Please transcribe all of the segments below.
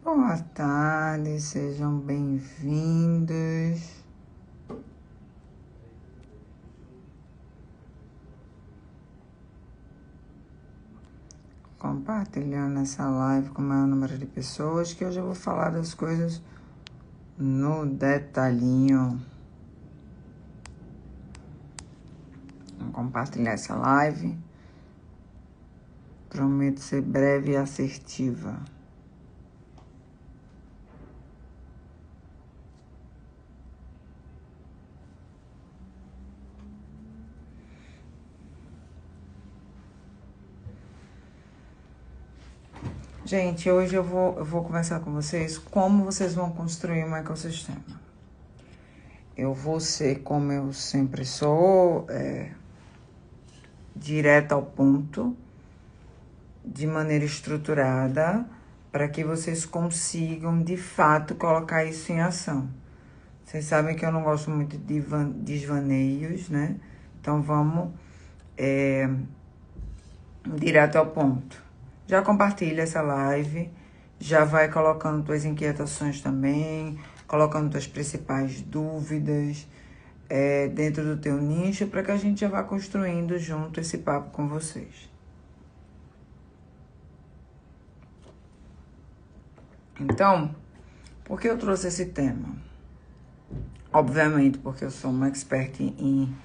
Boa tarde, sejam bem-vindos. Compartilhando essa live com o maior número de pessoas, que hoje eu vou falar das coisas no detalhinho. Vou compartilhar essa live. Prometo ser breve e assertiva. Gente, hoje eu vou conversar com vocês como vocês vão construir um ecossistema. Eu vou ser, como eu sempre sou, direto ao ponto, de maneira estruturada, para que vocês consigam, de fato, colocar isso em ação. Vocês sabem que eu não gosto muito de desvaneios, né? Então, vamos direto ao ponto. Já compartilha essa live, já vai colocando tuas inquietações também, colocando tuas principais dúvidas dentro do teu nicho, para que a gente já vá construindo junto esse papo com vocês. Então, por que eu trouxe esse tema? Obviamente porque eu sou uma expert em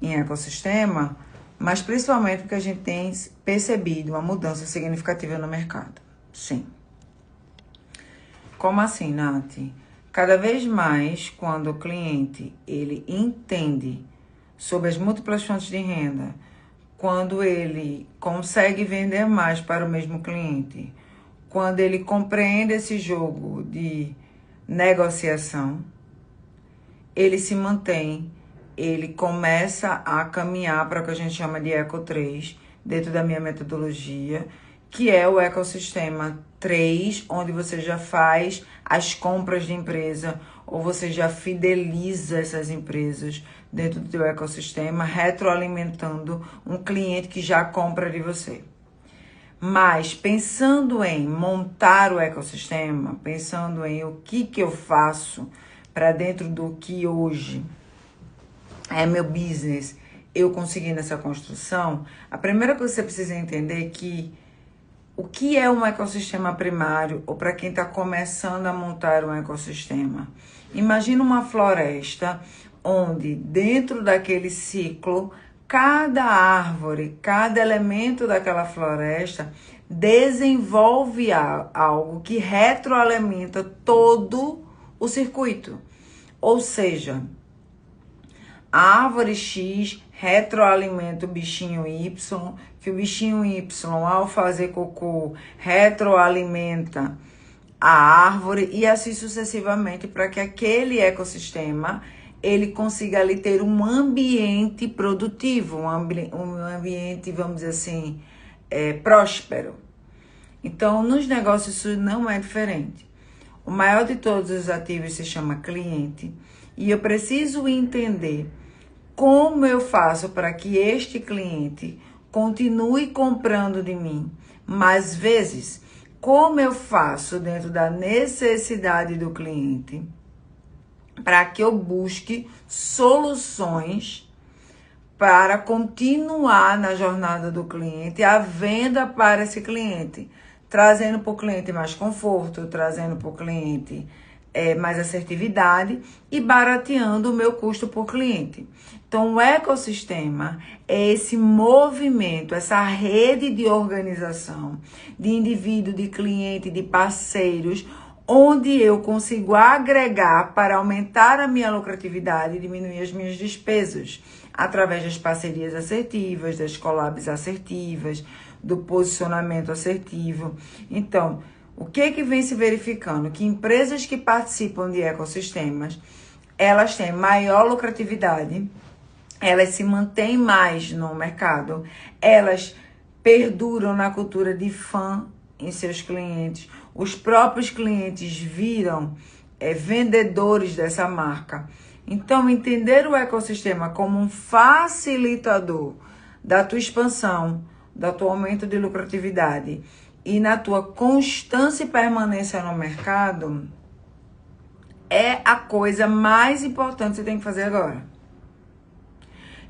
ecossistema, mas principalmente porque a gente tem percebido uma mudança significativa no mercado. Sim. Como assim, Nath? Cada vez mais, quando o cliente ele entende sobre as múltiplas fontes de renda, quando ele consegue vender mais para o mesmo cliente, quando ele compreende esse jogo de negociação, ele se mantém, ele começa a caminhar para o que a gente chama de Eco 3, dentro da minha metodologia, que é o ecossistema 3, onde você já faz as compras de empresa, ou você já fideliza essas empresas dentro do teu ecossistema, retroalimentando um cliente que já compra de você. Mas pensando em montar o ecossistema, pensando em o que eu faço para dentro do que hoje é meu business, eu consegui nessa construção, a primeira coisa que você precisa entender é que o que é um ecossistema primário, ou para quem está começando a montar um ecossistema. Imagina uma floresta onde dentro daquele ciclo, cada árvore, cada elemento daquela floresta desenvolve algo que retroalimenta todo o circuito. Ou seja, a árvore X retroalimenta o bichinho Y, que o bichinho Y, ao fazer cocô, retroalimenta a árvore e assim sucessivamente, para que aquele ecossistema ele consiga ali ter um ambiente produtivo, um ambiente, vamos dizer assim, próspero. Então, nos negócios isso não é diferente. O maior de todos os ativos se chama cliente e eu preciso entender como eu faço para que este cliente continue comprando de mim mais vezes. Como eu faço dentro da necessidade do cliente para que eu busque soluções para continuar na jornada do cliente, a venda para esse cliente, trazendo para o cliente mais conforto, trazendo para o cliente mais assertividade e barateando o meu custo por cliente. Então, o ecossistema é esse movimento, essa rede de organização, de indivíduo, de cliente, de parceiros, onde eu consigo agregar para aumentar a minha lucratividade e diminuir as minhas despesas, através das parcerias assertivas, das collabs assertivas, do posicionamento assertivo. Então, o que vem se verificando? Que empresas que participam de ecossistemas, elas têm maior lucratividade, elas se mantêm mais no mercado, elas perduram na cultura de fã em seus clientes, os próprios clientes viram vendedores dessa marca. Então, entender o ecossistema como um facilitador da tua expansão, do teu aumento de lucratividade e na tua constância e permanência no mercado é a coisa mais importante que você tem que fazer agora.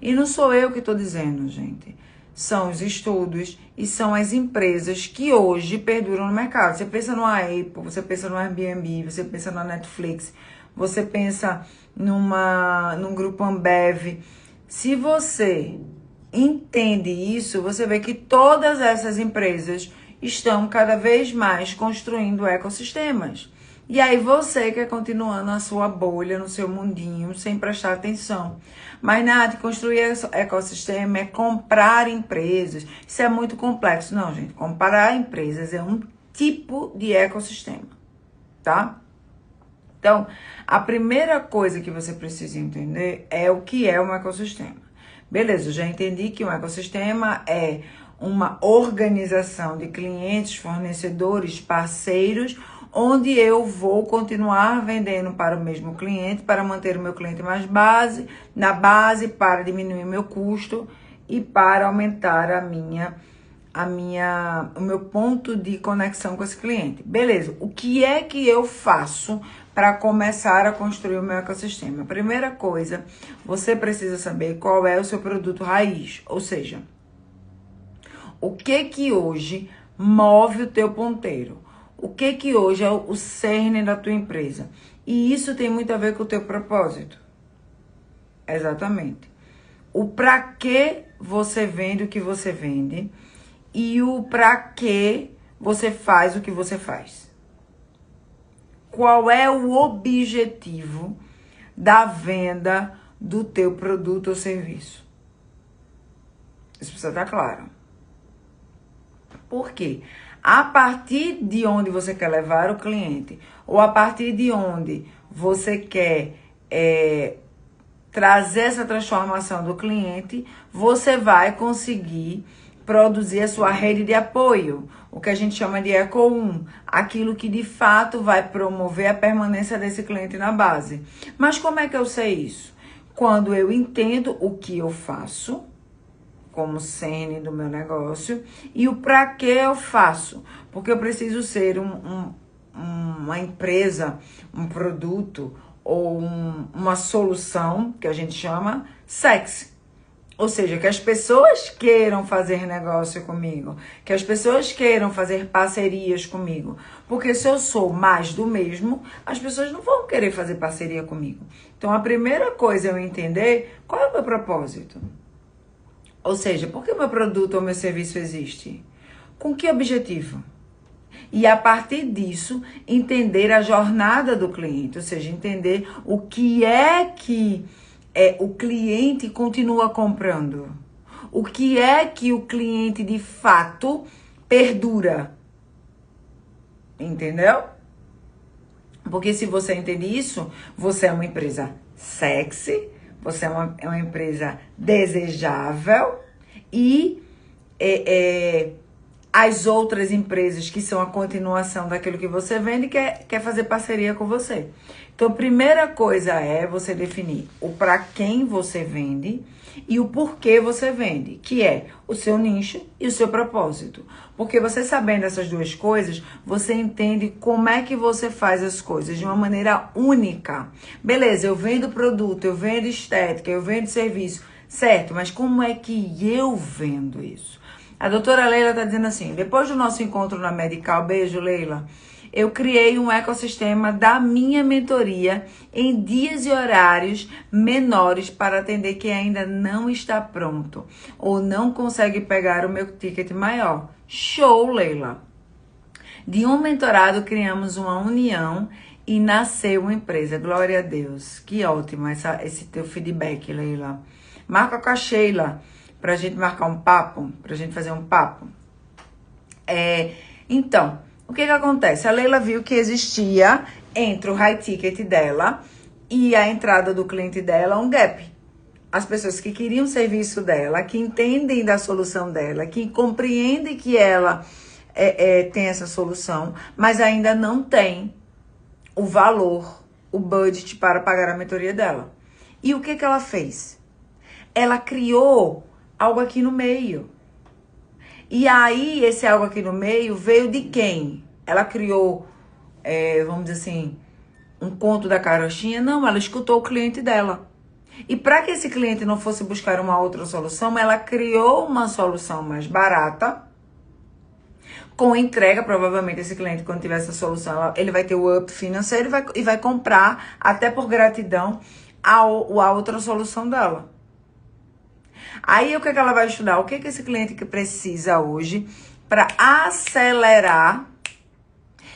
E não sou eu que estou dizendo, gente. São os estudos e são as empresas que hoje perduram no mercado. Você pensa no Apple, você pensa no Airbnb, você pensa na Netflix, você pensa num grupo Ambev. Se você entende isso, você vê que todas essas empresas estão cada vez mais construindo ecossistemas. E aí você quer continuar na sua bolha, no seu mundinho, sem prestar atenção. Mas nada, construir ecossistema é comprar empresas. Isso é muito complexo. Não, gente, comprar empresas é um tipo de ecossistema, tá? Então, a primeira coisa que você precisa entender é o que é um ecossistema. Beleza, eu já entendi que um ecossistema é uma organização de clientes, fornecedores, parceiros, onde eu vou continuar vendendo para o mesmo cliente, para manter o meu cliente na base, para diminuir meu custo e para aumentar o meu ponto de conexão com esse cliente. Beleza, o que é que eu faço para começar a construir o meu ecossistema? A primeira coisa, você precisa saber qual é o seu produto raiz, ou seja, o que hoje move o teu ponteiro. O que hoje é o cerne da tua empresa? E isso tem muito a ver com o teu propósito. Exatamente. O para que você vende o que você vende e o para que você faz o que você faz. Qual é o objetivo da venda do teu produto ou serviço? Isso precisa estar claro. Por quê? A partir de onde você quer levar o cliente, ou a partir de onde você quer trazer essa transformação do cliente, você vai conseguir produzir a sua rede de apoio, o que a gente chama de Eco 1, aquilo que de fato vai promover a permanência desse cliente na base. Mas como é que eu sei isso? Quando eu entendo o que eu faço, como cerne do meu negócio, e o para que eu faço. Porque eu preciso ser uma empresa, um produto ou uma solução, que a gente chama sexy. Ou seja, que as pessoas queiram fazer negócio comigo, que as pessoas queiram fazer parcerias comigo. Porque se eu sou mais do mesmo, as pessoas não vão querer fazer parceria comigo. Então, a primeira coisa é eu entender qual é o meu propósito. Ou seja, por que o meu produto ou meu serviço existe? Com que objetivo? E a partir disso, entender a jornada do cliente, ou seja, entender o que é que o cliente continua comprando. O que é que o cliente de fato perdura. Entendeu? Porque se você entende isso, você é uma empresa sexy, você é uma empresa desejável e as outras empresas que são a continuação daquilo que você vende quer fazer parceria com você. Então, a primeira coisa é você definir o para quem você vende e o porquê você vende, que é o seu nicho e o seu propósito. Porque você sabendo essas duas coisas, você entende como é que você faz as coisas de uma maneira única. Beleza, eu vendo produto, eu vendo estética, eu vendo serviço, certo, mas como é que eu vendo isso? A doutora Leila está dizendo assim, depois do nosso encontro na Medical, beijo Leila, eu criei um ecossistema da minha mentoria em dias e horários menores para atender quem ainda não está pronto ou não consegue pegar o meu ticket maior. Show, Leila! De um mentorado criamos uma união e nasceu uma empresa. Glória a Deus. Que ótimo esse teu feedback, Leila. Marca com a Sheila pra gente marcar um papo, pra gente fazer um papo. Então, o que acontece? A Leila viu que existia entre o high ticket dela e a entrada do cliente dela um gap. As pessoas que queriam o serviço dela, que entendem da solução dela, que compreendem que ela tem essa solução, mas ainda não tem o valor, o budget para pagar a mentoria dela. E o que ela fez? Ela criou algo aqui no meio. E aí, esse algo aqui no meio veio de quem? Ela criou, vamos dizer assim, um conto da carochinha? Não, ela escutou o cliente dela. E para que esse cliente não fosse buscar uma outra solução, ela criou uma solução mais barata, com entrega. Provavelmente esse cliente, quando tiver essa solução, ele vai ter o up financeiro e vai comprar, até por gratidão, a outra solução dela. Aí o que ela vai estudar? O que esse cliente que precisa hoje para acelerar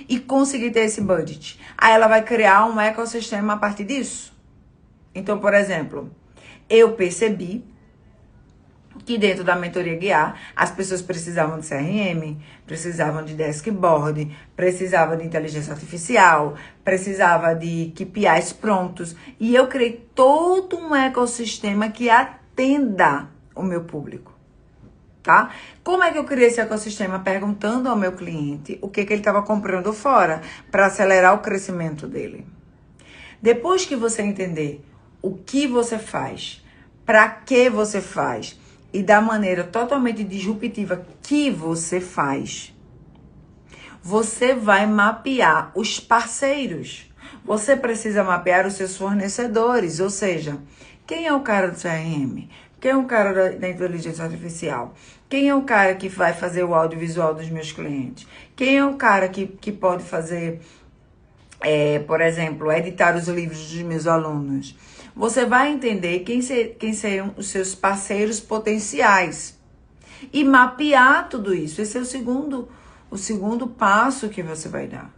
e conseguir ter esse budget? Aí ela vai criar um ecossistema a partir disso. Então, por exemplo, eu percebi que dentro da mentoria guiar, as pessoas precisavam de CRM, precisavam de dashboard, precisavam de inteligência artificial, precisava de KPIs prontos. E eu criei todo um ecossistema que atenda o meu público, tá? Como é que eu criei esse ecossistema? Perguntando ao meu cliente o que ele estava comprando fora, para acelerar o crescimento dele. Depois que você entender o que você faz, para que você faz, e da maneira totalmente disruptiva que você faz, você vai mapear os parceiros. Você precisa mapear os seus fornecedores, ou seja, quem é o cara do CRM? Quem é o cara da inteligência artificial? Quem é o cara que vai fazer o audiovisual dos meus clientes? Quem é o cara que pode fazer, por exemplo, editar os livros dos meus alunos? Você vai entender quem seriam os seus parceiros potenciais e mapear tudo isso. Esse é o segundo passo que você vai dar.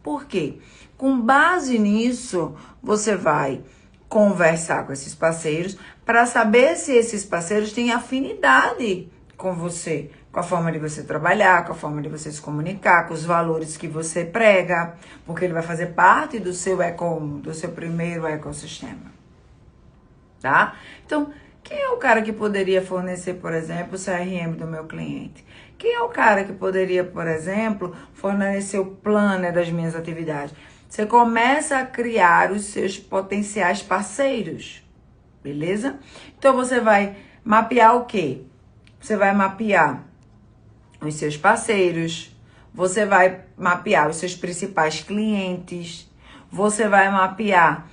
Por quê? Com base nisso, você vai conversar com esses parceiros para saber se esses parceiros têm afinidade com você, com a forma de você trabalhar, com a forma de você se comunicar, com os valores que você prega, porque ele vai fazer parte do seu primeiro ecossistema. Tá? Então, quem é o cara que poderia fornecer, por exemplo, o CRM do meu cliente? Quem é o cara que poderia, por exemplo, fornecer o planner das minhas atividades? Você começa a criar os seus potenciais parceiros, beleza? Então, você vai mapear o quê? Você vai mapear os seus parceiros, você vai mapear os seus principais clientes, você vai mapear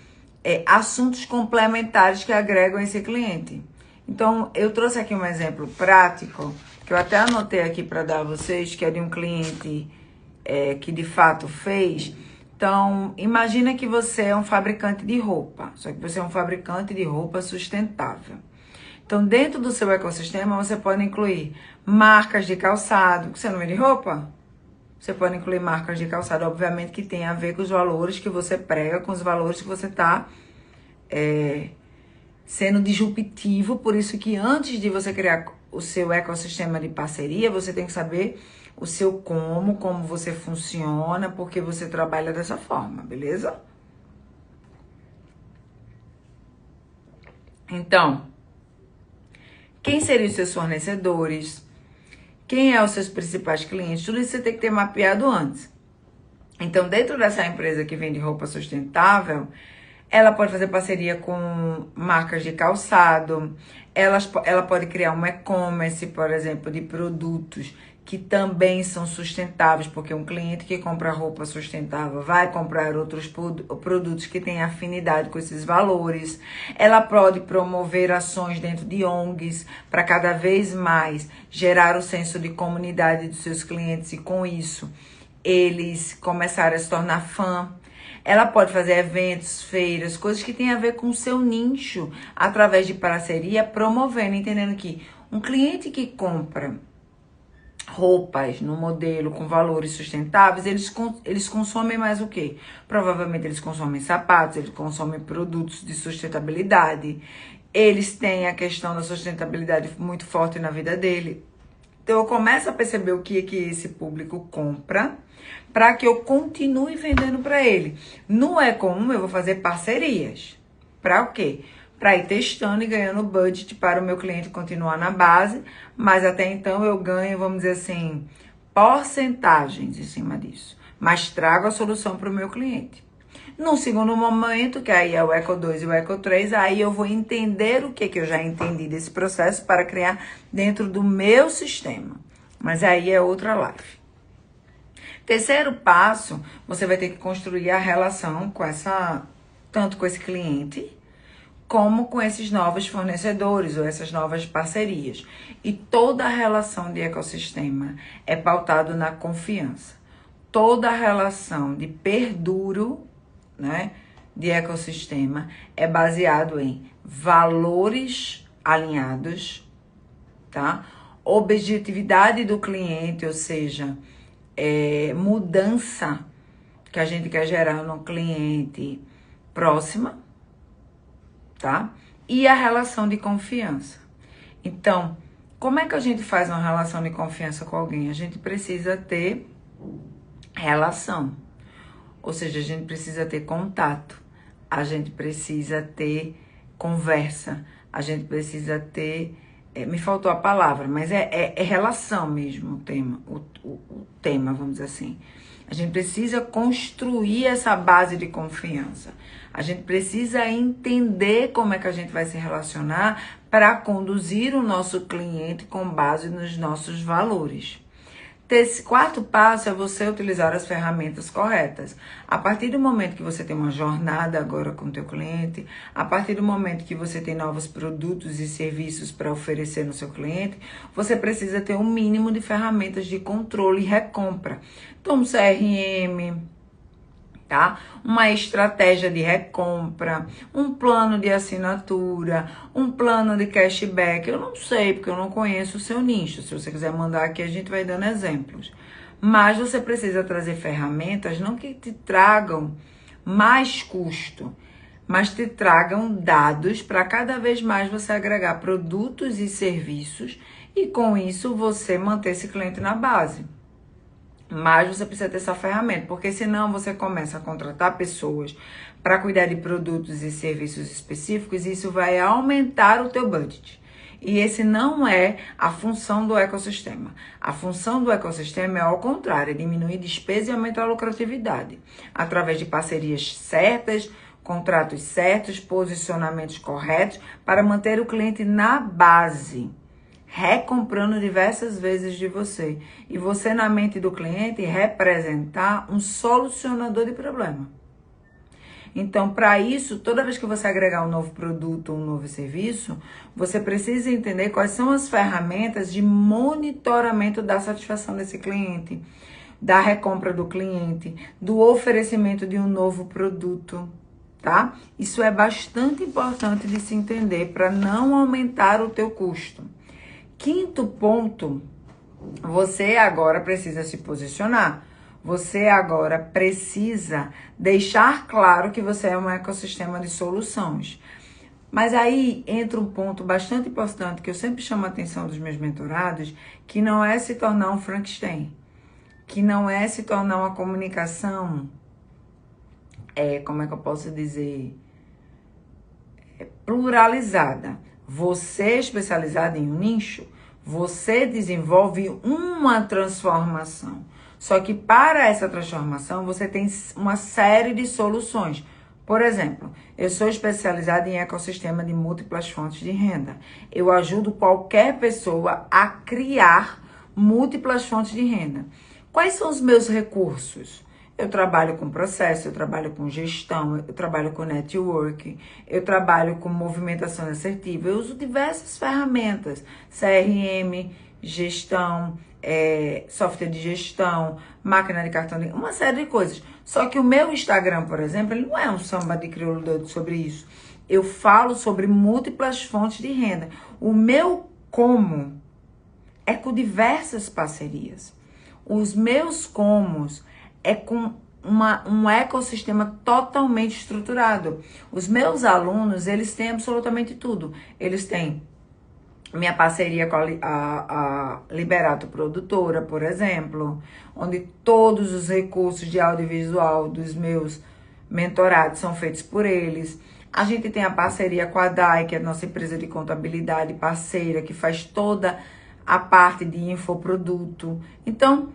assuntos complementares que agregam esse cliente. Então, eu trouxe aqui um exemplo prático, que eu até anotei aqui para dar a vocês, que é de um cliente que de fato fez. Então, imagina que você é um fabricante de roupa, só que você é um fabricante de roupa sustentável. Então, dentro do seu ecossistema, você pode incluir marcas de calçado. Você não vende roupa? Você pode incluir marcas de calçado, obviamente, que tem a ver com os valores que você prega, com os valores que você está sendo disruptivo. Por isso que antes de você criar o seu ecossistema de parceria, você tem que saber o seu como você funciona, porque você trabalha dessa forma, beleza? Então, quem seriam os seus fornecedores? Quem é os seus principais clientes? Tudo isso você tem que ter mapeado antes. Então, dentro dessa empresa que vende roupa sustentável, ela pode fazer parceria com marcas de calçado, ela pode criar um e-commerce, por exemplo, de produtos que também são sustentáveis, porque um cliente que compra roupa sustentável vai comprar outros produtos que têm afinidade com esses valores. Ela pode promover ações dentro de ONGs para cada vez mais gerar o senso de comunidade dos seus clientes e, com isso, eles começarem a se tornar fã. Ela pode fazer eventos, feiras, coisas que têm a ver com o seu nicho, através de parceria, promovendo, entendendo que um cliente que compra roupas no modelo com valores sustentáveis, eles consomem mais o quê? Provavelmente eles consomem sapatos, eles consomem produtos de sustentabilidade, eles têm a questão da sustentabilidade muito forte na vida dele. Então eu começo a perceber o que é que esse público compra, para que eu continue vendendo para ele. No Eco1 eu vou fazer parcerias. Para o quê? Para ir testando e ganhando budget para o meu cliente continuar na base, mas até então eu ganho, vamos dizer assim, porcentagens em cima disso. Mas trago a solução para o meu cliente. No segundo momento, que aí é o Eco 2 e o Eco 3, aí eu vou entender o que eu já entendi desse processo para criar dentro do meu sistema. Mas aí é outra live. Terceiro passo, você vai ter que construir a relação com tanto com esse cliente, como com esses novos fornecedores ou essas novas parcerias. E toda a relação de ecossistema é pautado na confiança. Toda a relação de perduro, né, de ecossistema é baseado em valores alinhados, tá? Objetividade do cliente, ou seja, mudança que a gente quer gerar no cliente próxima, tá? E a relação de confiança. Então, como é que a gente faz uma relação de confiança com alguém? A gente precisa ter relação, ou seja, a gente precisa ter contato, a gente precisa ter conversa, a gente precisa ter... me faltou a palavra, mas é relação mesmo o tema, vamos dizer assim. A gente precisa construir essa base de confiança. A gente precisa entender como é que a gente vai se relacionar para conduzir o nosso cliente com base nos nossos valores. Esse quarto passo é você utilizar as ferramentas corretas. A partir do momento que você tem uma jornada agora com o teu cliente, a partir do momento que você tem novos produtos e serviços para oferecer no seu cliente, você precisa ter um mínimo de ferramentas de controle e recompra. Então, um CRM, tá? Uma estratégia de recompra, um plano de assinatura, um plano de cashback. Eu não sei, porque eu não conheço o seu nicho. Se você quiser mandar aqui, a gente vai dando exemplos. Mas você precisa trazer ferramentas, não que te tragam mais custo, mas te tragam dados para cada vez mais você agregar produtos e serviços e com isso você manter esse cliente na base. Mas você precisa ter essa ferramenta, porque senão você começa a contratar pessoas para cuidar de produtos e serviços específicos e isso vai aumentar o teu budget. E esse não é a função do ecossistema. A função do ecossistema é ao contrário, é diminuir despesa e aumentar a lucratividade. Através de parcerias certas, contratos certos, posicionamentos corretos, para manter o cliente na base, recomprando diversas vezes de você. E você, na mente do cliente, representar um solucionador de problema. Então, para isso, toda vez que você agregar um novo produto ou um novo serviço, você precisa entender quais são as ferramentas de monitoramento da satisfação desse cliente, da recompra do cliente, do oferecimento de um novo produto, tá? Isso é bastante importante de se entender para não aumentar o teu custo. Quinto ponto, você agora precisa se posicionar. Você agora precisa deixar claro que você é um ecossistema de soluções. Mas aí entra um ponto bastante importante que eu sempre chamo a atenção dos meus mentorados, que não é se tornar um Frankenstein, que não é se tornar uma comunicação, como é que eu posso dizer, pluralizada. Você especializado em um nicho, você desenvolve uma transformação. Só que para essa transformação, você tem uma série de soluções. Por exemplo, eu sou especializada em ecossistema de múltiplas fontes de renda. Eu ajudo qualquer pessoa a criar múltiplas fontes de renda. Quais são os meus recursos? Eu trabalho com processo, eu trabalho com gestão, eu trabalho com network, eu trabalho com movimentação assertiva. Eu uso diversas ferramentas, CRM, gestão, software de gestão, máquina de cartão, uma série de coisas. Só que o meu Instagram, por exemplo, ele não é um samba de crioulo doido sobre isso. Eu falo sobre múltiplas fontes de renda. O meu como é com diversas parcerias. Os meus comos é com um ecossistema totalmente estruturado. Os meus alunos, eles têm absolutamente tudo. Eles têm minha parceria com a Liberato Produtora, por exemplo, onde todos os recursos de audiovisual dos meus mentorados são feitos por eles. A gente tem a parceria com a DAI, que é a nossa empresa de contabilidade parceira, que faz toda a parte de infoproduto. Então,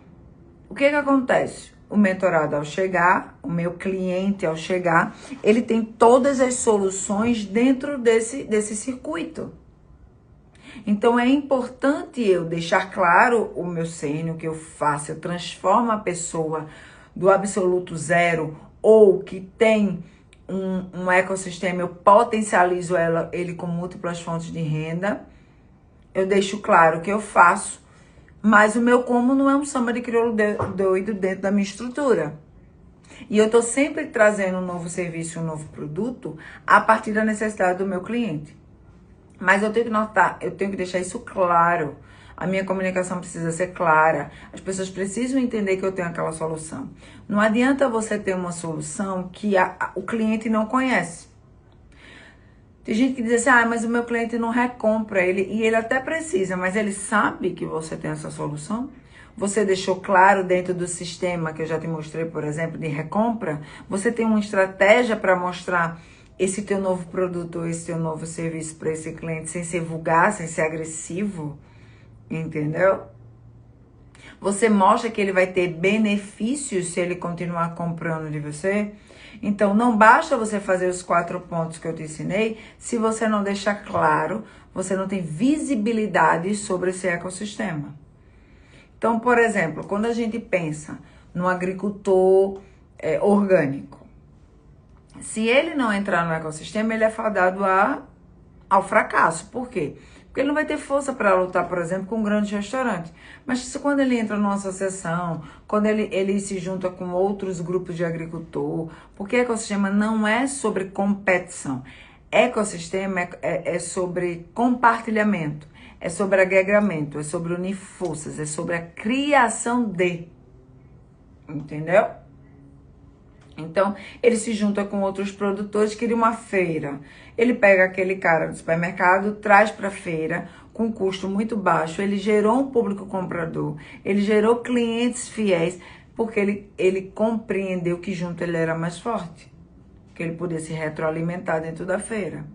o que acontece? O mentorado ao chegar, o meu cliente ao chegar, ele tem todas as soluções dentro desse circuito. Então é importante eu deixar claro o meu cerne, o que eu faço. Eu transformo a pessoa do absoluto zero ou que tem um ecossistema, eu potencializo ele com múltiplas fontes de renda. Eu deixo claro o que eu faço, mas o meu como não é um samba de crioulo doido dentro da minha estrutura. E eu estou sempre trazendo um novo serviço, um novo produto a partir da necessidade do meu cliente. Mas eu tenho que notar, eu tenho que deixar isso claro. A minha comunicação precisa ser clara. As pessoas precisam entender que eu tenho aquela solução. Não adianta você ter uma solução que o cliente não conhece. Tem gente que diz assim, mas o meu cliente não recompra. E ele até precisa, mas ele sabe que você tem essa solução? Você deixou claro dentro do sistema que eu já te mostrei, por exemplo, de recompra? Você tem uma estratégia para mostrar esse teu novo produto ou esse teu novo serviço para esse cliente sem ser vulgar, sem ser agressivo? Entendeu? Você mostra que ele vai ter benefícios se ele continuar comprando de você? Então, não basta você fazer os 4 pontos que eu te ensinei, se você não deixar claro, você não tem visibilidade sobre esse ecossistema. Então, por exemplo, quando a gente pensa no agricultor orgânico, se ele não entrar no ecossistema, ele é fadado ao fracasso. Por quê? Porque ele não vai ter força para lutar, por exemplo, com um grande restaurante. Mas quando ele entra numa associação, quando ele se junta com outros grupos de agricultor, porque ecossistema não é sobre competição. Ecossistema é sobre compartilhamento, é sobre agregamento, é sobre unir forças, é sobre a criação de. Entendeu? Então, ele se junta com outros produtores, cria uma feira. Ele pega aquele cara do supermercado, traz para a feira com custo muito baixo. Ele gerou um público comprador, ele gerou clientes fiéis, porque ele compreendeu que junto ele era mais forte, que ele podia se retroalimentar dentro da feira.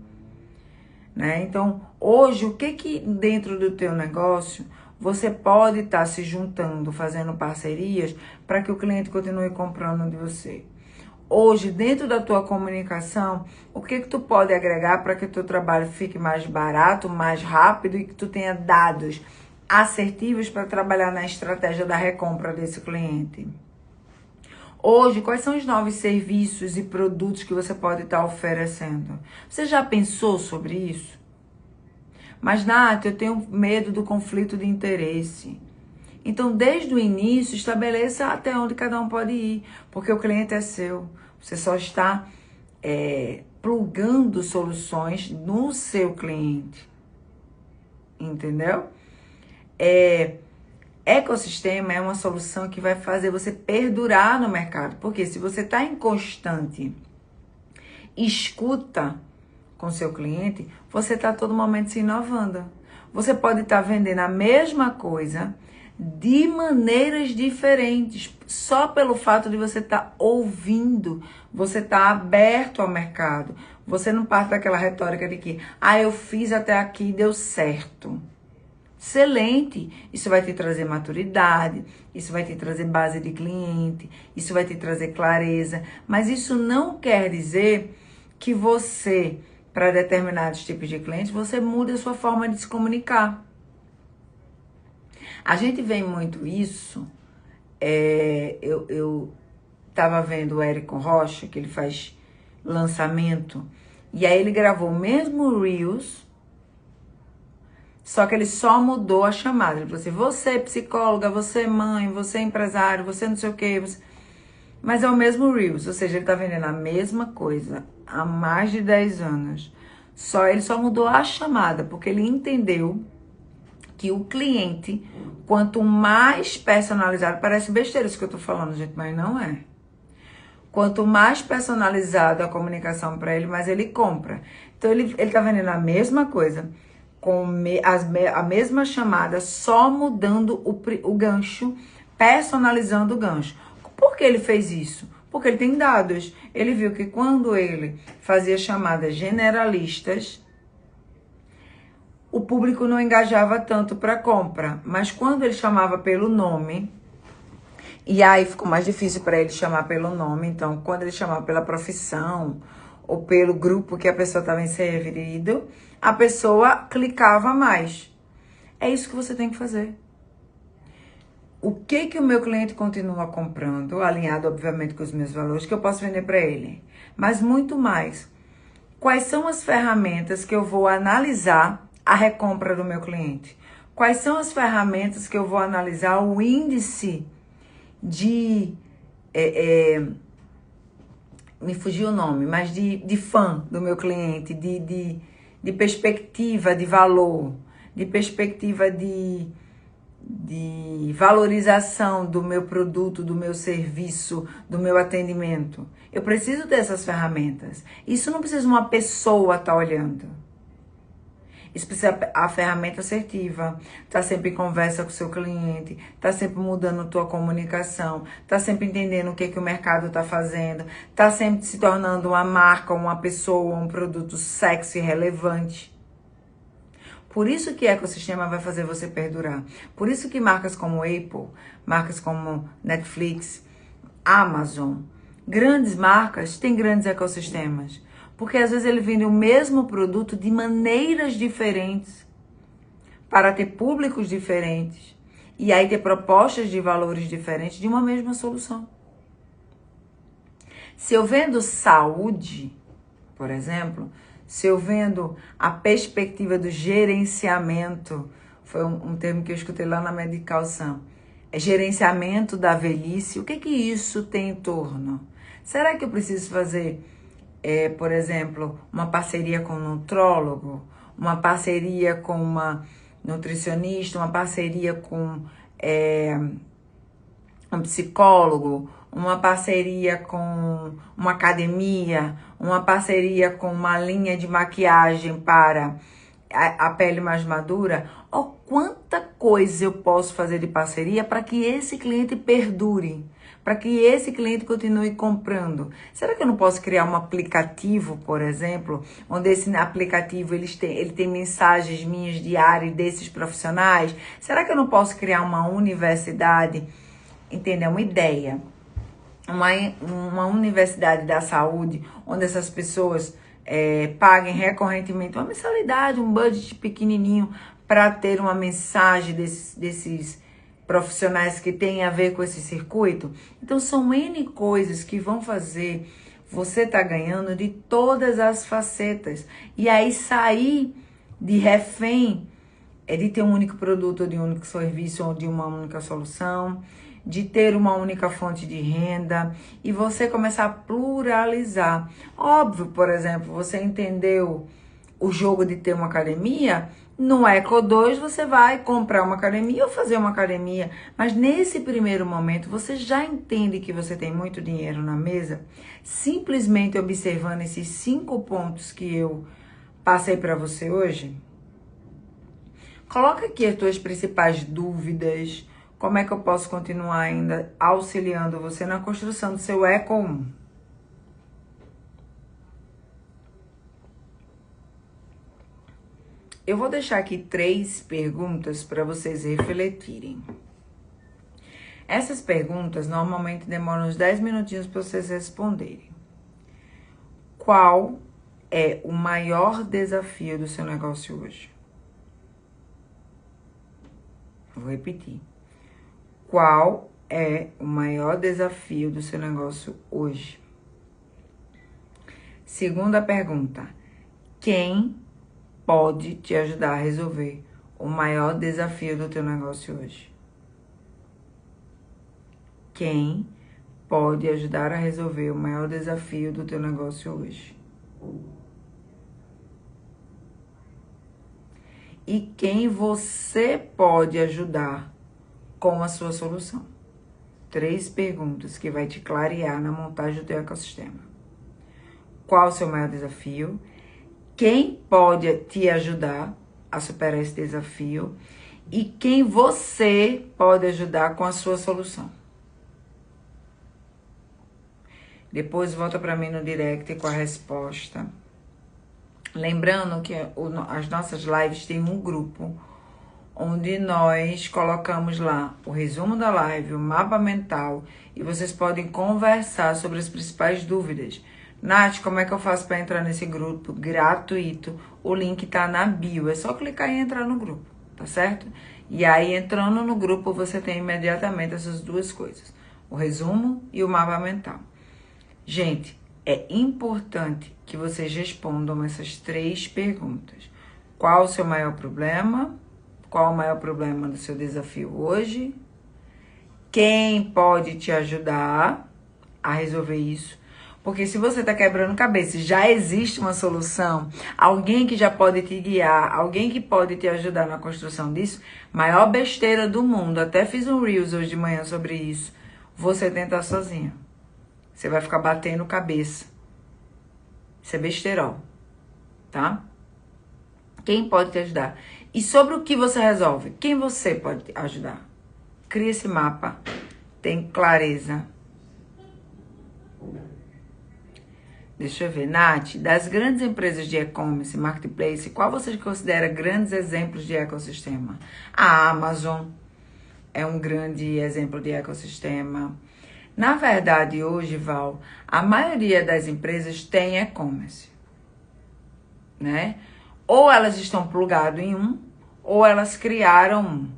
Né? Então, hoje, o que dentro do teu negócio você pode estar se juntando, fazendo parcerias para que o cliente continue comprando de você? Hoje, dentro da tua comunicação, o que tu pode agregar para que o teu trabalho fique mais barato, mais rápido e que tu tenha dados assertivos para trabalhar na estratégia da recompra desse cliente? Hoje, quais são os novos serviços e produtos que você pode estar oferecendo? Você já pensou sobre isso? Mas, Nath, eu tenho medo do conflito de interesse. Então, desde o início, estabeleça até onde cada um pode ir, porque o cliente é seu. Você só está plugando soluções no seu cliente. Entendeu? Ecossistema é uma solução que vai fazer você perdurar no mercado. Porque se você está em constante escuta com seu cliente, você está a todo momento se inovando. Você pode estar vendendo a mesma coisa de maneiras diferentes, só pelo fato de você estar ouvindo, você estar aberto ao mercado. Você não parte daquela retórica de que, eu fiz até aqui e deu certo. Excelente! Isso vai te trazer maturidade, isso vai te trazer base de cliente, isso vai te trazer clareza, mas isso não quer dizer que você, para determinados tipos de clientes, você muda a sua forma de se comunicar. A gente vê muito isso. Eu tava vendo o Érico Rocha, que ele faz lançamento, e aí ele gravou o mesmo Reels, só que ele só mudou a chamada. Ele falou assim, você é psicóloga, você é mãe, você é empresário, você não sei o quê. Mas é o mesmo Reels, ou seja, ele tá vendendo a mesma coisa há mais de 10 anos. Ele só mudou a chamada, porque ele entendeu que o cliente, quanto mais personalizado, parece besteira isso que eu tô falando, gente, mas não é. Quanto mais personalizado a comunicação para ele, mais ele compra. Então ele tá vendendo a mesma coisa, com a mesma chamada, só mudando o gancho, personalizando o gancho. Por que ele fez isso? Porque ele tem dados. Ele viu que quando ele fazia chamadas generalistas, o público não engajava tanto para compra, mas quando ele chamava pelo nome, e aí ficou mais difícil para ele chamar pelo nome, então quando ele chamava pela profissão ou pelo grupo que a pessoa estava inserido, a pessoa clicava mais. É isso que você tem que fazer. O que o meu cliente continua comprando, alinhado, obviamente, com os meus valores, que eu posso vender para ele. Mas muito mais. Quais são as ferramentas que eu vou analisar a recompra do meu cliente? Quais são as ferramentas que eu vou analisar o índice de... me fugiu o nome, mas de fã do meu cliente, de perspectiva de valor, de perspectiva de valorização do meu produto, do meu serviço, do meu atendimento. Eu preciso dessas ferramentas. Isso não precisa uma pessoa estar olhando. Isso precisa a ferramenta assertiva, tá sempre em conversa com o seu cliente, tá sempre mudando a tua comunicação, tá sempre entendendo o que o mercado tá fazendo, tá sempre se tornando uma marca, uma pessoa, um produto sexy, relevante. Por isso que o ecossistema vai fazer você perdurar. Por isso que marcas como Apple, marcas como Netflix, Amazon, grandes marcas têm grandes ecossistemas. Porque às vezes ele vende o mesmo produto de maneiras diferentes para ter públicos diferentes e aí ter propostas de valores diferentes de uma mesma solução. Se eu vendo saúde, por exemplo, se eu vendo a perspectiva do gerenciamento, foi um termo que eu escutei lá na Medical Sun, é gerenciamento da velhice, o que isso tem em torno? Será que eu preciso fazer, por exemplo, uma parceria com um nutrólogo, uma parceria com uma nutricionista, uma parceria com um psicólogo, uma parceria com uma academia, uma parceria com uma linha de maquiagem para a pele mais madura? Ó, quanta coisa eu posso fazer de parceria para que esse cliente perdure, para que esse cliente continue comprando. Será que eu não posso criar um aplicativo, por exemplo, onde esse aplicativo ele tem mensagens minhas diárias desses profissionais? Será que eu não posso criar uma universidade, entendeu? Uma ideia. Uma universidade da saúde, onde essas pessoas paguem recorrentemente uma mensalidade, um budget pequenininho para ter uma mensagem desses profissionais que tem a ver com esse circuito. Então são N coisas que vão fazer você estar ganhando de todas as facetas. E aí sair de refém de ter um único produto, ou de um único serviço, ou de uma única solução, de ter uma única fonte de renda e você começar a pluralizar. Óbvio, por exemplo, você entendeu o jogo de ter uma academia, no Eco 2 você vai comprar uma academia ou fazer uma academia, mas nesse primeiro momento você já entende que você tem muito dinheiro na mesa, simplesmente observando esses 5 pontos que eu passei para você hoje. Coloca aqui as tuas principais dúvidas. Como é que eu posso continuar ainda auxiliando você na construção do seu Eco 1? Eu vou deixar aqui 3 perguntas para vocês refletirem. Essas perguntas normalmente demoram uns 10 minutinhos para vocês responderem. Qual é o maior desafio do seu negócio hoje? Vou repetir. Qual é o maior desafio do seu negócio hoje? Segunda pergunta. Quem pode te ajudar a resolver o maior desafio do teu negócio hoje? Quem pode ajudar a resolver o maior desafio do teu negócio hoje? E quem você pode ajudar com a sua solução? 3 perguntas que vai te clarear na montagem do teu ecossistema. Qual o seu maior desafio? Quem pode te ajudar a superar esse desafio? E quem você pode ajudar com a sua solução? Depois volta para mim no direct com a resposta. Lembrando que as nossas lives têm um grupo onde nós colocamos lá o resumo da live, o mapa mental, e vocês podem conversar sobre as principais dúvidas. Nath, como é que eu faço para entrar nesse grupo gratuito? O link tá na bio, é só clicar e entrar no grupo. tá certo? E aí, entrando no grupo, você tem imediatamente essas duas coisas, o resumo e o mapa mental. Gente, é importante que vocês respondam essas 3 perguntas. Qual o seu maior problema? Qual o maior problema do seu desafio hoje? Quem pode te ajudar a resolver isso? Porque se você está quebrando cabeça, já existe uma solução, alguém que já pode te guiar, alguém que pode te ajudar na construção disso, maior besteira do mundo. Até fiz um Reels hoje de manhã sobre isso. Você tentar sozinho. Você vai ficar batendo cabeça. Isso é besteirol, tá? Quem pode te ajudar? E sobre o que você resolve? Quem você pode ajudar? Cria esse mapa. Tem clareza. Deixa eu ver, Nath, das grandes empresas de e-commerce, marketplace, qual você considera grandes exemplos de ecossistema? A Amazon é um grande exemplo de ecossistema. Na verdade, hoje, Val, a maioria das empresas tem e-commerce, né? Ou elas estão plugadas em um, ou elas criaram um.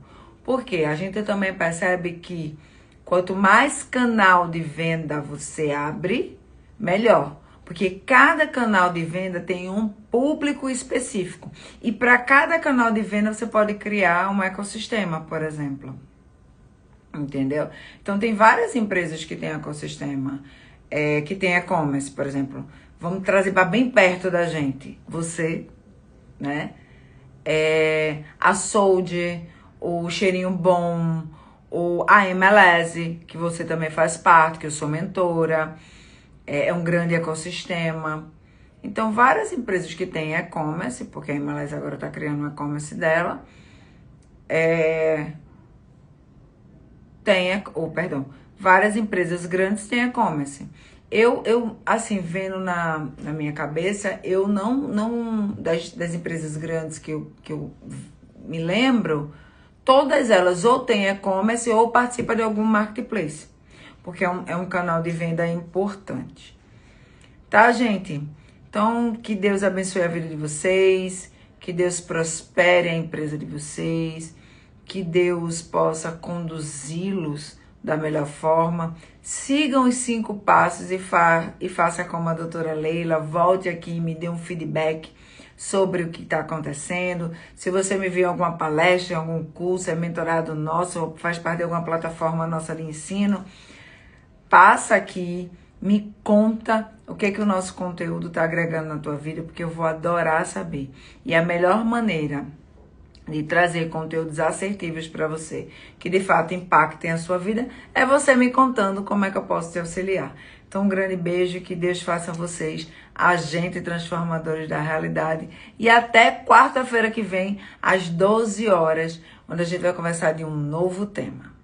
Por quê? A gente também percebe que quanto mais canal de venda você abre, melhor. Porque cada canal de venda tem um público específico. E para cada canal de venda você pode criar um ecossistema, por exemplo. Entendeu? Então tem várias empresas que têm ecossistema, que tem e-commerce, por exemplo. Vamos trazer para bem perto da gente. Você, né? A Soldier, o Cheirinho Bom, a MLS, que você também faz parte, que eu sou mentora. É um grande ecossistema. Então, várias empresas que têm e-commerce, porque a MLS agora está criando um e-commerce dela, várias empresas grandes têm e-commerce. Eu, assim, vendo na minha cabeça, eu não das empresas grandes que eu me lembro, todas elas ou têm e-commerce ou participam de algum marketplace. Porque é um canal de venda importante. Tá, gente? Então, que Deus abençoe a vida de vocês, que Deus prospere a empresa de vocês, que Deus possa conduzi-los da melhor forma. Sigam os 5 passos e faça como a doutora Leila, volte aqui e me dê um feedback sobre o que está acontecendo. Se você me viu em alguma palestra, em algum curso, é mentorado nosso, ou faz parte de alguma plataforma nossa de ensino, passa aqui, me conta o que o nosso conteúdo está agregando na tua vida, porque eu vou adorar saber. E a melhor maneira de trazer conteúdos assertivos para você, que de fato impactem a sua vida, é você me contando como é que eu posso te auxiliar. Então, um grande beijo, que Deus faça vocês agentes transformadores da realidade. E até quarta-feira que vem, às 12 horas, onde a gente vai conversar de um novo tema.